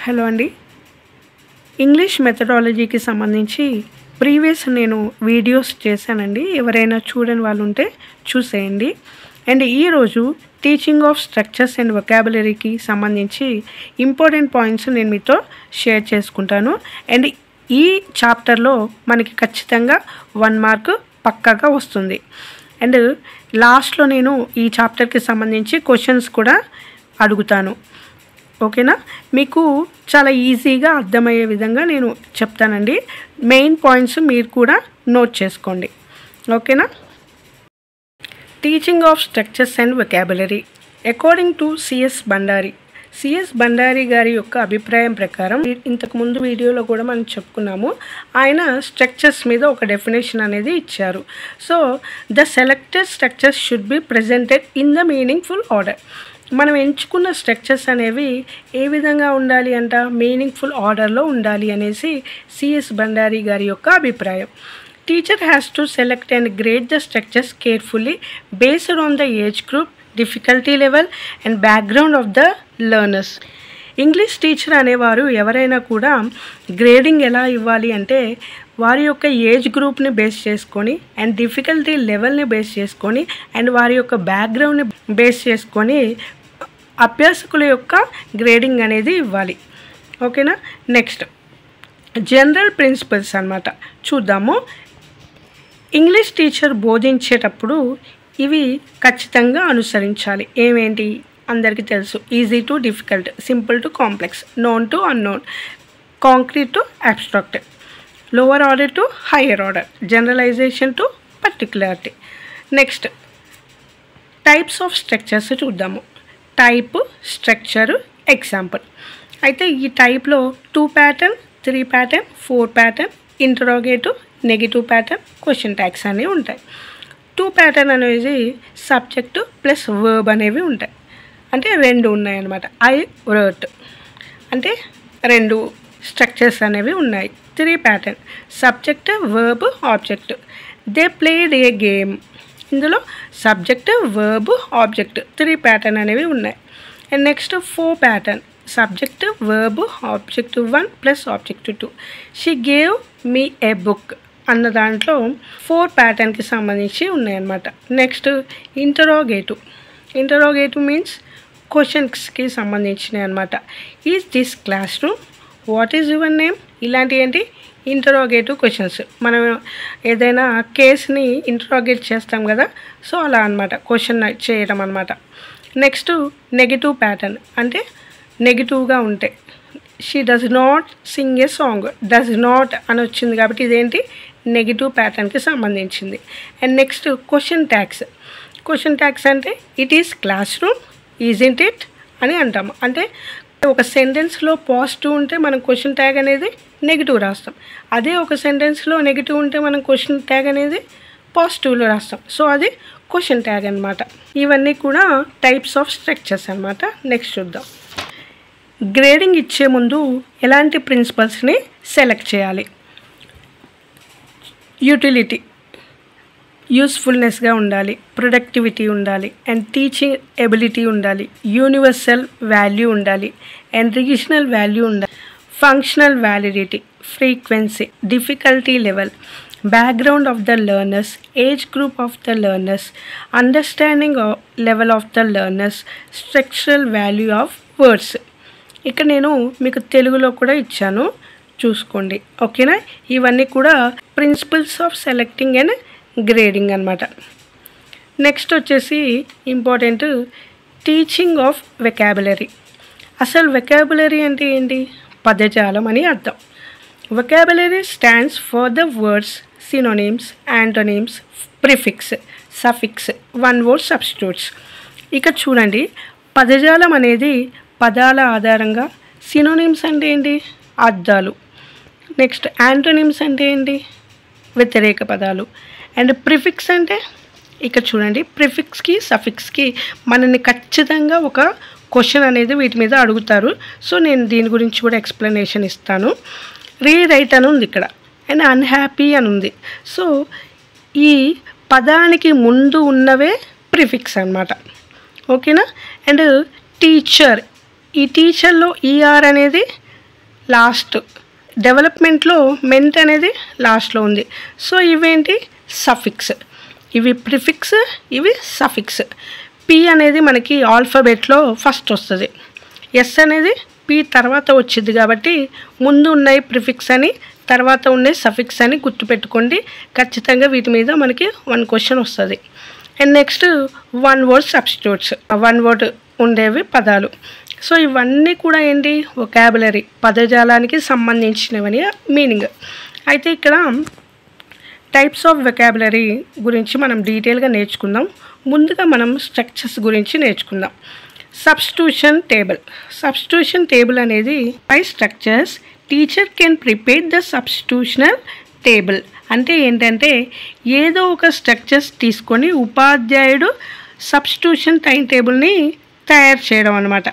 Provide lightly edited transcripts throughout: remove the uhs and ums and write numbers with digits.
Hello అండి. English మెథడాలజీకి సంబంధించి previous నేను వీడియోస్ చేశానండి. ఎవరైనా చూడని వాళ్ళు ఉంటే చూసేయండి. అండ్ ఈరోజు టీచింగ్ ఆఫ్ స్ట్రక్చర్స్ అండ్ వొకాబులరీకి సంబంధించి ఇంపార్టెంట్ పాయింట్స్ నేను మీతో షేర్ చేసుకుంటాను. అండ్ ఈ చాప్టర్లో మనకి ఖచ్చితంగా 1 మార్క్ పక్కాగా వస్తుంది. అండ్ లాస్ట్లో నేను ఈ చాప్టర్కి సంబంధించి క్వశ్చన్స్ కూడా అడుగుతాను. ఓకేనా? మీకు చాలా ఈజీగా అర్థమయ్యే విధంగా నేను చెప్తానండి. మెయిన్ పాయింట్స్ మీరు కూడా నోట్ చేసుకోండి. ఓకేనా? Teaching of structures and vocabulary according to CS Bandari గారి యొక్క అభిప్రాయం ప్రకారం ఇంతకుముందు వీడియోలో కూడా మనం చెప్పుకున్నాము. ఆయన స్ట్రక్చర్స్ మీద ఒక డెఫినేషన్ అనేది ఇచ్చారు. So the selected structures should be presented in the meaningful order. మనం ఎంచుకున్న స్ట్రక్చర్స్ అనేవి ఏ విధంగా ఉండాలి అంట, మీనింగ్ఫుల్ ఆర్డర్లో ఉండాలి అనేసి సిఎస్ బండారి గారి యొక్క అభిప్రాయం. Teacher has to select and grade the structures carefully based on the age group, difficulty level and background of the learners. English teacher అనేవారు ఎవరైనా కూడా గ్రేడింగ్ ఎలా ఇవ్వాలి అంటే వారి యొక్క ఏజ్ గ్రూప్ని బేస్ చేసుకొని అండ్ డిఫికల్టీ లెవెల్ని బేస్ చేసుకొని అండ్ వారి యొక్క బ్యాక్గ్రౌండ్ని బేస్ చేసుకొని అభ్యాసకుల యొక్క గ్రేడింగ్ అనేది ఇవ్వాలి. ఓకేనా? నెక్స్ట్ జనరల్ ప్రిన్సిపల్స్ అన్నమాట చూద్దాము. ఇంగ్లీష్ టీచర్ బోధించేటప్పుడు ఇవి ఖచ్చితంగా అనుసరించాలి. ఏమేంటి అందరికీ తెలుసు. Easy to difficult, simple to complex, known to unknown, concrete to abstract, lower order to higher order, generalization to particularity. Next types of structures చూద్దాము. Type, structure, example. అయితే ఈ టైప్లో 2 pattern, 3 pattern, 4 pattern, interrogative, negative pattern, question tags అనేవి ఉంటాయి. 2 pattern అనేది subject plus verb అనేవి ఉంటాయి. అంటే 2 ఉన్నాయన్నమాట. ఐ వర్ట్ అంటే 2 స్ట్రక్చర్స్ అనేవి ఉన్నాయి. 3 pattern subject, verb, object. They played A game. ఇందులో సబ్జెక్ట్, వర్బ్, ఆబ్జెక్ట్ 3 ప్యాటర్న్ అనేవి ఉన్నాయి. And next 4 pattern subject, verb, object 1 plus object 2. She gave me A book అన్న దాంట్లో 4 ప్యాటర్న్కి సంబంధించి ఉన్నాయన్నమాట. నెక్స్ట్ ఇంటరోగేటివ్ మీన్స్ క్వశ్చన్స్కి సంబంధించినవి అనమాట. Is this class room, what is your name, ఇలాంటివి ఏంటి ఇంటరోగేటివ్ క్వశ్చన్స్. మనం ఏదైనా కేసుని ఇంటరోగేట్ చేస్తాం కదా, సో అలా అనమాట క్వశ్చన్ చేయడం అనమాట. నెక్స్ట్ నెగిటివ్ ప్యాటర్న్ అంటే నెగిటివ్గా ఉంటాయి. She does not Singh A song, does not అని వచ్చింది కాబట్టి ఇదేంటి నెగిటివ్ ప్యాటర్న్కి సంబంధించింది. అండ్ నెక్స్ట్ క్వశ్చన్ ట్యాగ్స్ అంటే it is class room, isn't it అని అంటాము. అంటే ఒక సెంటెన్స్లో పాజిటివ్ ఉంటే మనం క్వశ్చన్ ట్యాగ్ అనేది నెగిటివ్ రాస్తాం. అదే ఒక సెంటెన్స్లో నెగిటివ్ ఉంటే మనం క్వశ్చన్ ట్యాగ్ అనేది పాజిటివ్లో రాస్తాం. సో అది క్వశ్చన్ ట్యాగ్ అనమాట. ఇవన్నీ కూడా టైప్స్ ఆఫ్ స్ట్రక్చర్స్ అనమాట. నెక్స్ట్ చూద్దాం. గ్రేడింగ్ ఇచ్చే ముందు ఎలాంటి ప్రిన్సిపల్స్ని సెలెక్ట్ చేయాలి. యూటిలిటీ, యూస్ఫుల్నెస్గా ఉండాలి, ప్రొడక్టివిటీ ఉండాలి, అండ్ టీచింగ్ ఎబిలిటీ ఉండాలి, యూనివర్సల్ వాల్యూ ఉండాలి, అండ్ రీజనల్ వాల్యూ ఉండాలి, functional validity, frequency, difficulty level, background of the learners, age group of the learners, understanding level of the learners, structural value of words. ఇక్కడ నేను మీకు తెలుగులో కూడా ఇచ్చాను, చూసుకోండి. ఓకేనా? ఇవన్నీ కూడా principles of selecting and grading అనమాట. నెక్స్ట్ వచ్చేసి ఇంపార్టెంట్ టీచింగ్ ఆఫ్ వొకాబులరీ. అసలు వొకాబులరీ అంటే ఏంటి? పదజాలం అని అర్థం. Vocabulary stands for the words, synonyms, antonyms, prefix, suffix, one word substitutes. ఇక్కడ చూడండి, పదజాలం అనేది పదాల ఆధారంగా, సినోనిమ్స్ అంటే ఏంటి? అర్థాలు. నెక్స్ట్ యాంటోనిమ్స్ అంటే ఏంటి? వ్యతిరేక పదాలు. అండ్ ప్రిఫిక్స్ అంటే ఇక్కడ చూడండి, ప్రిఫిక్స్కి సఫిక్స్కి మనల్ని ఖచ్చితంగా ఒక క్వశ్చన్ అనేది వీటి మీద అడుగుతారు. సో నేను దీని గురించి కూడా ఎక్స్ప్లెనేషన్ ఇస్తాను. రీరైట్ అని ఉంది ఇక్కడ, అండ్ అన్హ్యాపీ అని ఉంది. సో ఈ పదానికి ముందు ఉన్నవే ప్రిఫిక్స్ అన్నమాట. ఓకేనా? అండ్ టీచర్, ఈ టీచర్లో ఈఆర్ అనేది లాస్ట్, డెవలప్మెంట్లో మెంట్ అనేది లాస్ట్లో ఉంది. సో ఇవేంటి సఫిక్స్, ఇవి ప్రిఫిక్స్, ఇవి సఫిక్స్. పి అనేది మనకి ఆల్ఫాబెట్లో ఫస్ట్ వస్తుంది, ఎస్ అనేది పి తర్వాత వచ్చింది కాబట్టి ముందు ఉన్నాయి ప్రిఫిక్స్ అని, తర్వాత ఉన్నాయి సఫిక్స్ అని గుర్తుపెట్టుకోండి. ఖచ్చితంగా వీటి మీద మనకి 1 క్వశ్చన్ వస్తుంది. And next 1 word substitutes, 1 word ఉండేవి పదాలు. సో ఇవన్నీ కూడా ఏంటి వొకాబులరీ, పదజాలానికి సంబంధించినవని మీనింగ్. అయితే ఇక్కడ టైప్స్ ఆఫ్ వొకాబులరీ గురించి మనం డీటెయిల్గా నేర్చుకుందాం. ముందుగా మనం స్ట్రక్చర్స్ గురించి నేర్చుకుందాం. Substitution table. సబ్స్టిట్యూషన్ టేబుల్ అనేది 5 structures teacher can prepare the substitutional table. అంటే ఏంటంటే ఏదో ఒక స్ట్రక్చర్స్ తీసుకొని ఉపాధ్యాయుడు సబ్స్టిట్యూషన్ టైం టేబుల్ని తయారు చేయడం అన్నమాట.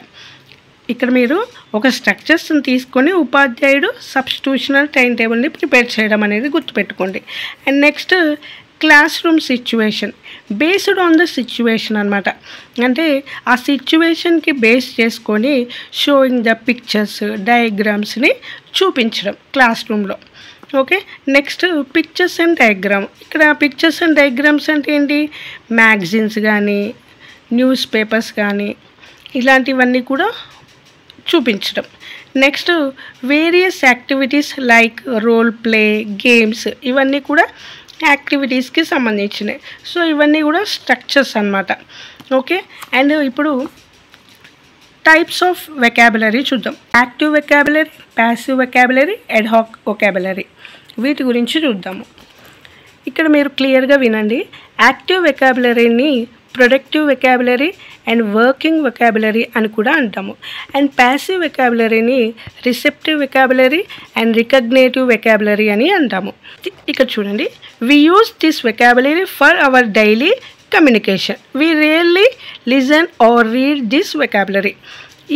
ఇక్కడ మీరు ఒక స్ట్రక్చర్స్ని తీసుకొని ఉపాధ్యాయుడు సబ్స్టిట్యూషనల్ టైం టేబుల్ని ప్రిపేర్ చేయడం అనేది గుర్తుపెట్టుకోండి. And next class room situation, based on the situation అనమాట. అంటే ఆ సిచ్యువేషన్కి బేస్ చేసుకొని షోయింగ్ ద పిక్చర్స్, డయాగ్రామ్స్ని చూపించడం క్లాస్ రూమ్లో. Okay, next pictures and diagram. ఇక్కడ పిక్చర్స్ అండ్ డయాగ్రామ్స్ అంటే ఏంటి, మ్యాగజైన్స్ కానీ న్యూస్ పేపర్స్ కానీ ఇలాంటివన్నీ కూడా చూపించడం. Next various activities like role play, games, ఇవన్నీ కూడా యాక్టివిటీస్కి సంబంధించినవి. సో ఇవన్నీ కూడా స్ట్రక్చర్స్ అన్నమాట. ఓకే, అండ్ ఇప్పుడు టైప్స్ ఆఫ్ వొకాబులరీ చూద్దాం. Active vocabulary, passive vocabulary, ad hoc vocabulary, వీటి గురించి చూద్దాము. ఇక్కడ మీరు క్లియర్గా వినండి. యాక్టివ్ వొకాబులరీని productive vocabulary and working vocabulary అని కూడా అంటాము. అండ్ ప్యాసివ్ వొకాబులరీని receptive vocabulary and recognitive vocabulary అని అంటాము. ఇక్కడ చూడండి, we use this vocabulary for our daily communication. We really listen or read this vocabulary.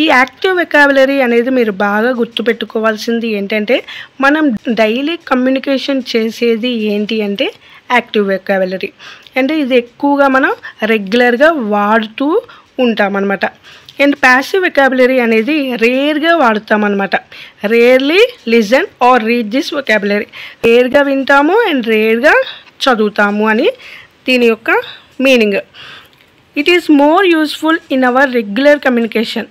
ఈ యాక్టివ్ వొకాబులరీ అనేది మీరు బాగా గుర్తుపెట్టుకోవాల్సింది ఏంటంటే, మనం డైలీ కమ్యూనికేషన్ చేసేది ఏంటి అంటే యాక్టివ్ వొకాబులరీ. అంటే ఇది ఎక్కువగా మనం రెగ్యులర్గా వాడుతూ ఉంటామన్నమాట. అండ్ ప్యాసివ్ వొకాబులరీ అనేది రేర్గా వాడుతామన్నమాట. Rarely listen or read this vocabulary. రేర్గా వింటాము అండ్ రేర్గా చదువుతాము అని దీని యొక్క meaning. It is more useful in our regular communication.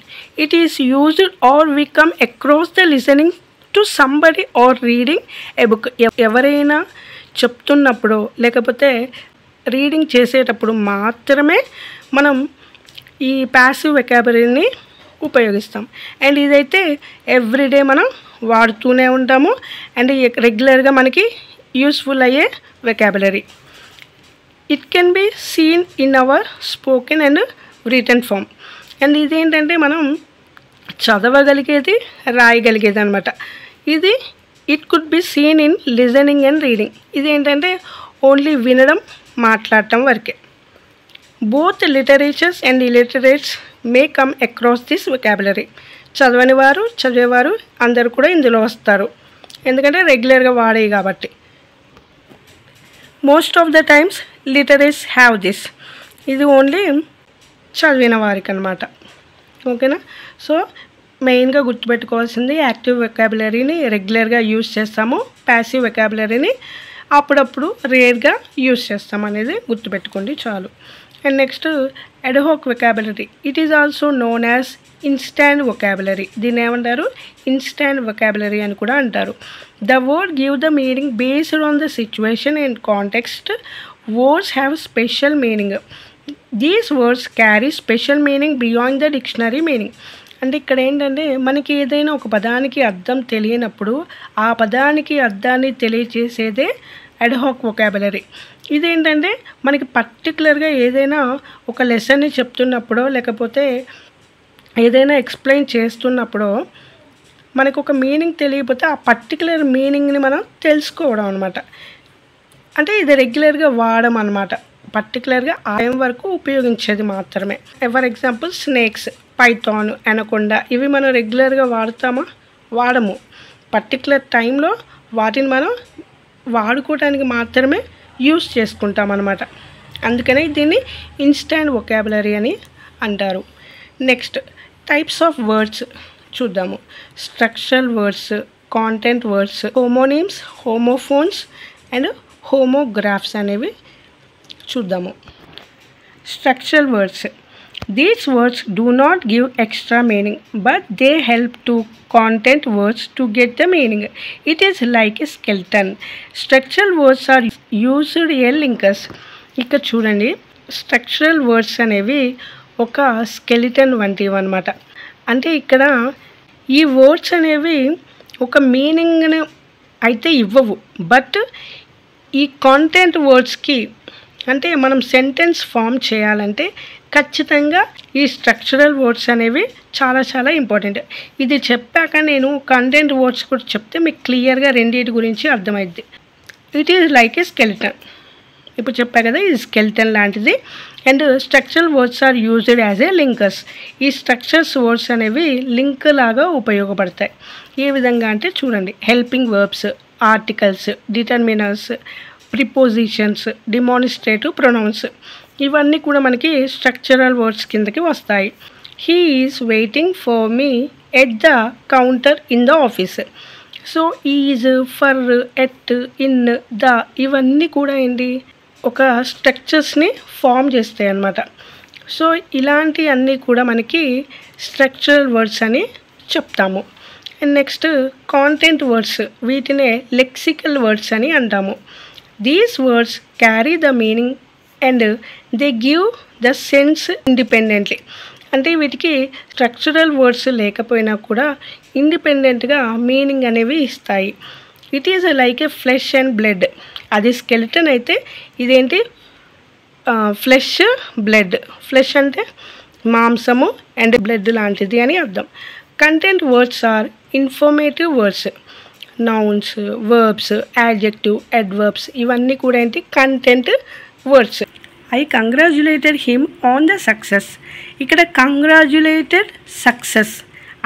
It is used or we come across the listening to somebody or reading a book. ఎవరైనా చెప్తున్నప్పుడు లేకపోతే రీడింగ్ చేసేటప్పుడు మాత్రమే మనం ఈ ప్యాసివ్ వొకాబులరీని ఉపయోగిస్తాం. అండ్ ఇదైతే ఎవ్రీడే మనం వాడుతూనే ఉంటాము అండ్ రెగ్యులర్గా మనకి యూస్ఫుల్ అయ్యే vocabulary. It can be seen in our spoken and written form. And ఇదేంటంటే మనం చదవగలిగేది, రాయగలిగేది అనమాట. ఇది it could be seen in listening and reading. ఇదేంటంటే ఓన్లీ వినడం, మాట్లాడటం వరకే. Both literatures and illiterates may come across this vocabulary. చదవని వారు, చదివేవారు అందరూ కూడా ఇందులో వస్తారు, ఎందుకంటే రెగ్యులర్గా వాడేవి కాబట్టి. Most of the times literates have this. ఇది ఓన్లీ చదివిన వారికి అనమాట. ఓకేనా? సో మెయిన్గా గుర్తుపెట్టుకోవాల్సింది యాక్టివ్ వొకాబులరీని రెగ్యులర్గా యూజ్ చేస్తాము, ప్యాసివ్ వొకాబులరీని అప్పుడప్పుడు రేర్గా యూజ్ చేస్తాం అనేది గుర్తుపెట్టుకోండి చాలు. And next ad hoc vocabulary. It is also known as instant vocabulary. దీన్ని ఏమంటారు? ఇన్స్టాంట్ వొకాబులరీ అని కూడా అంటారు. The word give the meaning based on the situation and context. Words have special meaning. These words carry special meaning beyond the dictionary meaning. అంటే ఇక్కడ ఏంటంటే మనకి ఏదైనా ఒక పదానికి అర్థం తెలియనప్పుడు ఆ పదానికి అర్థాన్ని తెలియచేసేదే అడ్హాక్ వొకాబులరీ. ఇదేంటంటే మనకి పర్టికులర్గా ఏదైనా ఒక లెసన్ని చెప్తున్నప్పుడో లేకపోతే ఏదైనా ఎక్స్ప్లెయిన్ చేస్తున్నప్పుడో మనకు ఒక మీనింగ్ తెలియకపోతే ఆ పర్టికులర్ మీనింగ్ని మనం తెలుసుకోవడం అనమాట. అంటే ఇది రెగ్యులర్గా వాడడం అనమాట. పర్టికులర్గా ఆ టైం వరకు ఉపయోగించేది మాత్రమే. For example snakes, Python, anaconda, ఇవి మనం రెగ్యులర్గా వాడతామా? వాడము. పర్టికులర్ టైంలో వాటిని మనం వాడుకోవడానికి మాత్రమే యూస్ చేసుకుంటాం అన్నమాట. అందుకనే దీన్ని ఇన్స్టాంట్ వొకాబులరీ అని అంటారు. Next types of words. చూద్దాము. Structural words, content words, homonyms, homophones and homographs అనేవి చూద్దాము. Structural words. These words do not give extra meaning, but they help to content words to get the meaning. It is like a skeleton. Structural words are used as linkers. ఇక్కడ చూడండి, structural words అనేవి ఒక skeleton వంటివి అన్నమాట. అంటే ఇక్కడ ఈ words అనేవి ఒక మీనింగ్ని అయితే ఇవ్వవు, బట్ ఈ కాంటెంట్ వర్డ్స్కి అంటే మనం సెంటెన్స్ ఫామ్ చేయాలంటే ఖచ్చితంగా ఈ స్ట్రక్చరల్ వర్డ్స్ అనేవి చాలా చాలా ఇంపార్టెంట్. ఇది చెప్పాక నేను కంటెంట్ వర్డ్స్ కూడా చెప్తే మీకు క్లియర్గా రెండింటి గురించి అర్థమైద్ది. It is like a skeleton. ఇప్పుడు చెప్పా కదా, ఇది స్కెలిటన్ లాంటిది. And structural words are used as a linkers. ఈ స్ట్రక్చర్స్ వర్డ్స్ అనేవి లింక్ లాగా ఉపయోగపడతాయి. ఏ విధంగా అంటే చూడండి, helping verbs, articles, determiners, prepositions, demonstrative pronouns, ఇవన్నీ కూడా మనకి స్ట్రక్చరల్ వర్డ్స్ కిందకి వస్తాయి. He is waiting for me at the counter in the office. So is, for, at, in, the ఇవన్నీ కూడా ఏంటి, ఒక స్ట్రక్చర్స్ని ఫామ్ చేస్తాయి అన్నమాట. సో ఇలాంటి అన్నీ కూడా మనకి స్ట్రక్చరల్ వర్డ్స్ అని చెప్తాము. అండ్ నెక్స్ట్ కాంటెంట్ వర్డ్స్, వీటినే లెక్సికల్ వర్డ్స్ అని అంటాము. These words carry the meaning and they give the sense independently. అంటే వీటికి స్ట్రక్చరల్ వర్డ్స్ లేకపోయినా కూడా ఇండిపెండెంట్గా మీనింగ్ అనేవి ఇస్తాయి. It is like A flesh and blood. అది స్కెలిటన్ అయితే ఇదేంటి, ఫ్లెష్, బ్లడ్. ఫ్లెష్ అంటే మాంసము అండ్ బ్లడ్ లాంటిది అని అర్థం. Content words are informative words. Nouns, verbs, adjective, adverbs ఇవన్నీ కూడా ఏంటి, content words. I congratulated him on the success. ఇక్కడ కంగ్రాచ్యులేటెడ్, సక్సెస్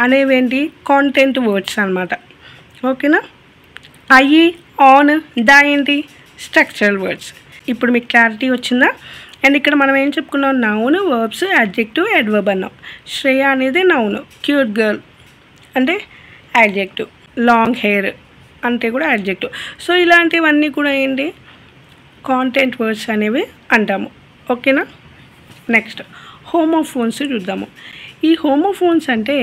అనేవేంటి, కాంటెంట్ వర్డ్స్ అనమాట. ఓకేనా. ఐ, ఆన్, ద ఏంటి, స్ట్రక్చరల్ వర్డ్స్. ఇప్పుడు మీకు క్లారిటీ వచ్చిందా? అండ్ ఇక్కడ మనం ఏం చెప్పుకున్నాం, నౌన్, వర్బ్స్, యాడ్జెక్టివ్, అడ్వర్బ్ అన్నాం. శ్రేయ అనేది నౌన్, క్యూట్ గర్ల్ అంటే యాడ్జెక్టివ్, లాంగ్ హెయిర్ అంటే కూడా యాడ్జెక్టివ్. సో ఇలాంటివన్నీ కూడా ఏంటి, కాంటెంట్ వర్డ్స్ అనేవి అంటాము. ఓకేనా. నెక్స్ట్ హోమోఫోన్స్ చూద్దాము. ఈ హోమోఫోన్స్ అంటే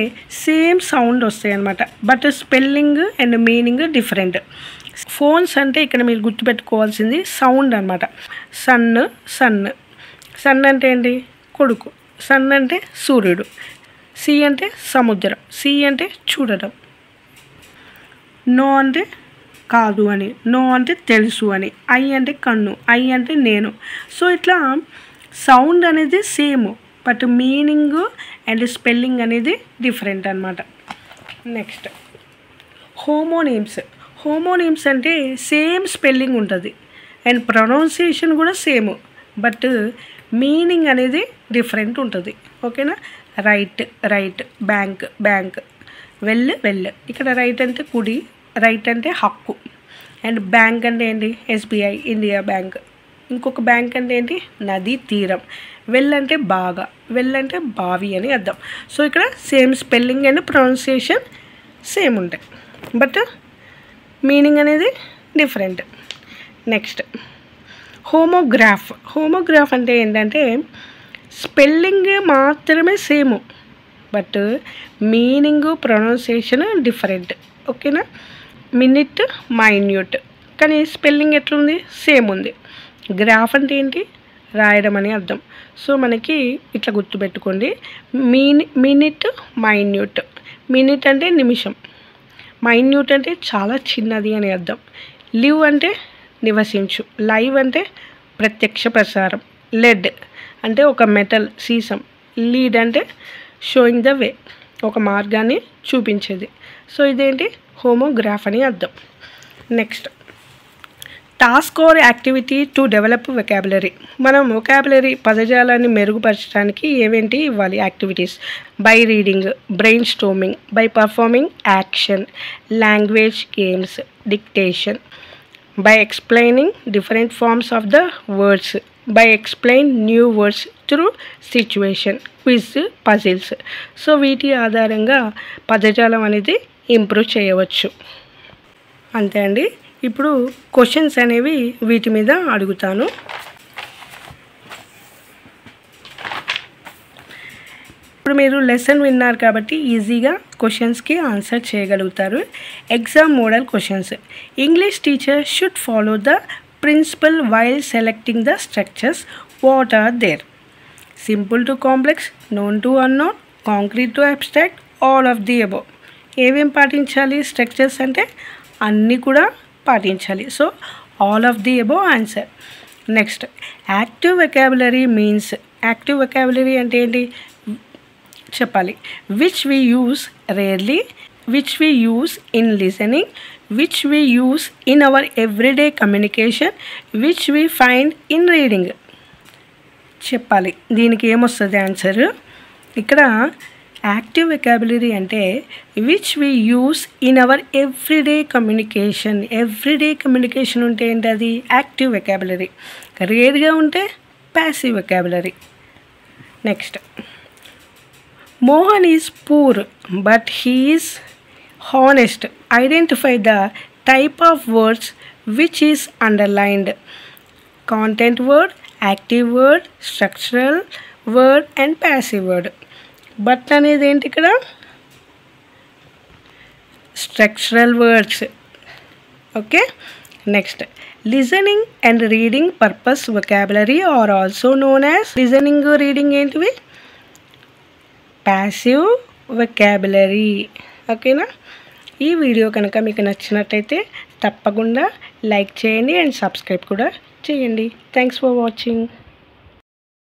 సేమ్ సౌండ్ వస్తాయి అన్నమాట, but spelling and meaning different. Phones అంటే ఇక్కడ మీరు గుర్తుపెట్టుకోవాల్సింది సౌండ్ అనమాట. Sun, sun. సన్ అంటే ఏంటి, కొడుకు. సన్ అంటే సూర్యుడు. సి అంటే సముద్రం. సి అంటే చూడటం. నో అంటే కాదు అని, నో అంటే తెలుసు అని. ఐ అంటే కన్ను. ఐ అంటే నేను. సో ఇట్లా సౌండ్ అనేది same, but meaning and spelling అనేది డిఫరెంట్ అనమాట. Next homonyms. హోమోనిమ్స్ అంటే సేమ్ స్పెల్లింగ్ ఉంటుంది అండ్ ప్రొనౌన్సియేషన్ కూడా సేమ్, బట్ మీనింగ్ అనేది డిఫరెంట్ ఉంటుంది. ఓకేనా. Right, right. Bank, bank. Well, well. ఇక్కడ రైట్ అంటే కుడి, రైట్ అంటే హక్కు. అండ్ బ్యాంక్ అంటే ఏంటి, ఎస్బీఐ, ఇండియా బ్యాంక్. ఇంకొక బ్యాంక్ అంటే ఏంటి, నది తీరం. వెల్ అంటే బాగా, వెల్ అంటే బావి అని అర్థం. సో ఇక్కడ same spelling and pronunciation same ఉంటాయి, బట్ మీనింగ్ అనేది డిఫరెంట్. నెక్స్ట్ హోమోగ్రాఫ్. హోమోగ్రాఫ్ అంటే ఏంటంటే స్పెల్లింగ్ మాత్రమే same, but meaning, pronunciation different. ఓకేనా. మినిట్, మైన్యూట్, కానీ స్పెల్లింగ్ ఎట్లుంది, సేమ్ ఉంది. గ్రాఫ్ అంటే ఏంటి, రాయడం అని అర్థం. సో మనకి ఇట్లా గుర్తుపెట్టుకోండి, మినిట్, మైన్యూట్. మినిట్ అంటే నిమిషం, మైన్యూట్ అంటే చాలా చిన్నది అని అర్థం. లివ్ అంటే నివసించు, లైవ్ అంటే ప్రత్యక్ష ప్రసారం. లెడ్ అంటే ఒక మెటల్, సీసం. లీడ్ అంటే షోయింగ్ ద వే, ఒక మార్గాన్ని చూపించేది. సో ఇదేంటి, హోమోగ్రాఫ్ అని అర్థం. Next task or activity to develop vocabulary. మనం వొకాబులరీ పదజాలాన్ని మెరుగుపరచడానికి ఏవేంటి ఇవ్వాలి activities. By reading, brain storming, by performing action, language games, dictation, by explaining different forms of the words, by explain new words through situation, quiz, puzzles. So వీటి ఆధారంగా పదజాలం అనేది improve చేయవచ్చు. అంతే అండి. ఇప్పుడు క్వశ్చన్స్ అనేవి వీటి మీద అడుగుతాను. ఇప్పుడు మీరు లెసన్ విన్నారు కాబట్టి ఈజీగా క్వశ్చన్స్కి ఆన్సర్ చేయగలుగుతారు. Exam model questions. English teacher should follow the principle while selecting the structures. What are there? Simple to complex, known to unknown, concrete to abstract, all of the above. ఏమేం పాటించాలి? Structures అంటే అన్నీ కూడా పాటించాలి. So all of the above answer. Next, active vocabulary means. Active vocabulary అంటే ఏంటి చెప్పాలి. Which we use rarely, which we use in listening, which we use in our everyday communication, which we find in reading చెప్పాలి. దీనికి ఏమొస్తుంది answer? ఇక్కడ active vocabulary అంటే which we use in our everyday communication. Everyday communication ఉంటే ఏంటి? అది active vocabulary. రేర్గా ఉంటే passive vocabulary. Next, Mohan is poor but he is honest. Identify the type of words which is underlined. Content word, active word, structural word and passive word. But అనేది ఏంటి ఇక్కడ? Structural words. Okay. Next, listening and reading purpose vocabulary are also known as. Listening reading ఏంటివి? Passive vocabulary. ఓకేనా? ఈ video కనుక మీకు నచ్చినట్టయితే తప్పకుండా లైక్ చేయండి అండ్ సబ్స్క్రైబ్ కూడా చేయండి. Thanks for watching.